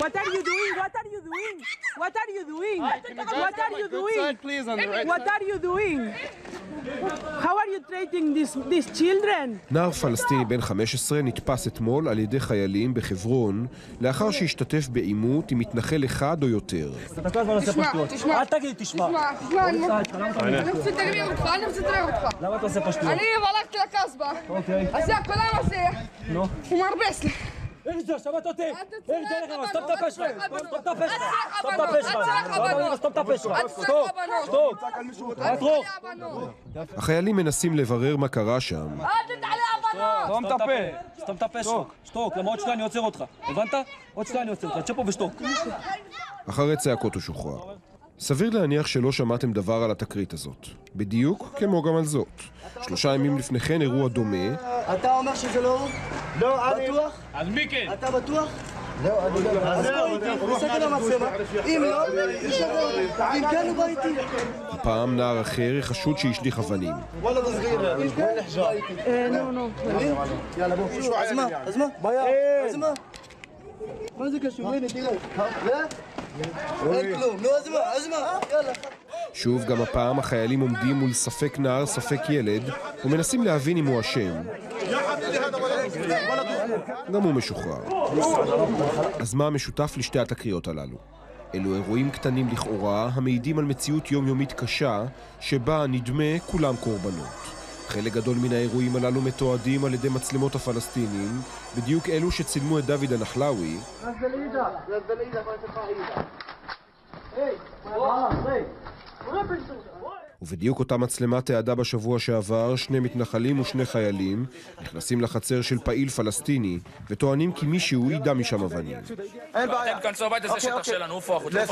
What are you doing? What are you doing? What are you doing? What are you doing? What are you doing? How are you treating these children? נער פלסטיני בן 15 נתפס אתמול על ידי חיילים בחברון לאחר שהשתתף בעימות עם מתנחל אחד או יותר. תשמע, אל תגיד, תשמע. אני רוצה לדבר אותך, למה אתה עושה פשטות? אני הלכתי לקסבה. אז זה הכולם הזה. הוא מרבס לי. ארג'ה, שמעת אותי? ארג'ה לך, סתום את הפה שלך. סתום את הפה שלך. סתום את הפה שלך. שתוק. עצרו. החיילים מנסים לברר מה קרה שם. אל תתעלה הבנות! סתום את הפה שלך. שתוק, למה עוד שנייה אני עוצר אותך. הבנת? עוד שנייה אני עוצר אותך. תשב פה ושתוק. אחרי צעקות הוא שוחרר. סביר להניח שלא שמעתם דבר על התקרית הזאת. בדיוק כמו גם על זאת. 3 ימים לפני כן אירוע דומה. אתה אומר שזה לא הוא? לא, אני... בטוח? אז מי כן? אתה בטוח? לא, אני לא... אז בוא איתי, נסתכל למצלמה. אם לא, נשחרר אותך. אם כן, הוא בא איתי. הפעם נער אחר חשוד שהשליך אבנים. וואלה, תסגיר. אם כן, בא איתי. נו. יאללה, בוא. אז מה? אז מה? מה זה קשור? הנה, תראה. אין כלום. נו, אז מה? יאללה. שוב, גם הפעם החיילים עומדים מול ספק נער, ספק ילד, ומנסים להבין אם הוא אשם. גם הוא משוחרר. אז מה המשותף לשתי התקריות הללו? אלו אירועים קטנים לכאורה, המעידים על מציאות יומיומית קשה, שבה נדמה כולם קורבנות. חלק גדול מן האירועים הללו מתועדים על ידי מצלמות הפלסטינים, בדיוק אלו שצילמו את דוד הנחלאווי. ובדיוק אותה מצלמה תיעדה בשבוע שעבר 2 מתנחלים ו2 חיילים נכנסים לחצר של פעיל פלסטיני וטוענים כי מישהו ידע משם אבנים. אתם כנסו הביתה, זה שטח שלנו, איפה החוצה?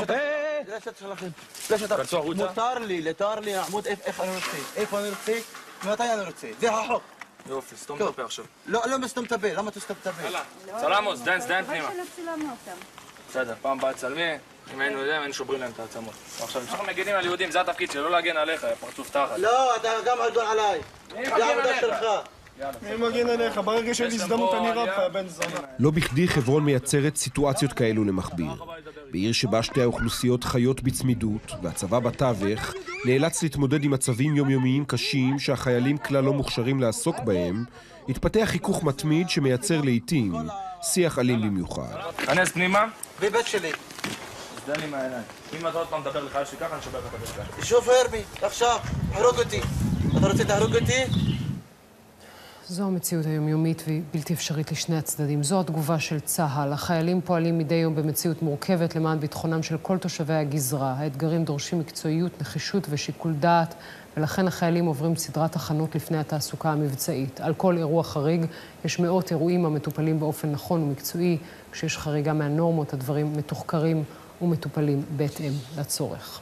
מותר לי לעמוד איפה אני רוצה, מתי אני רוצה, זה החוק. יופי, סתום את הפה עכשיו. לא מסתום את הפה, למה תסתום את הפה? סלאמוס, דן פנימה. בסדר, פעם באה צלמי, אם היינו יודעים, היינו שוברים להם את העצמות. עכשיו, אנחנו מגינים על יהודים, זה התפקיד שלא להגן עליך, פרצוף תחת. לא, אתה גם עדון עליי. זה העבודה שלך. אני מגן עליך, ברגע של הזדמנות אני רב לך, בן זונה. לא בכדי חברון מייצרת סיטואציות כאלו למכביר. בעיר שבה שתי האוכלוסיות חיות בצמידות, והצבא בתווך נאלץ להתמודד עם מצבים יומיומיים קשים שהחיילים כלל לא מוכשרים לעסוק בהם, התפתח חיכוך מתמיד שמייצר לעתים שיח אלים במיוחד. כנס פנימה. בבית שלי. תן לי מהעיניים. אם אתה עוד פעם מדבר לך שככה, אני שובר לך את הדשקה. שוב הרבי, עכשיו, הרוג אותי. אתה רוצה להרוג אותי? זו המציאות היומיומית והיא בלתי אפשרית לשני הצדדים. זו התגובה של צה"ל. החיילים פועלים מדי יום במציאות מורכבת למען ביטחונם של כל תושבי הגזרה. האתגרים דורשים מקצועיות, נחישות ושיקול דעת, ולכן החיילים עוברים סדרת הכנות לפני התעסוקה המבצעית. על כל אירוע חריג יש מאות אירועים המטופלים באופן נכון ומקצועי. כשיש חריגה מהנורמות, הדברים מתוחקרים ומטופלים בהתאם לצורך.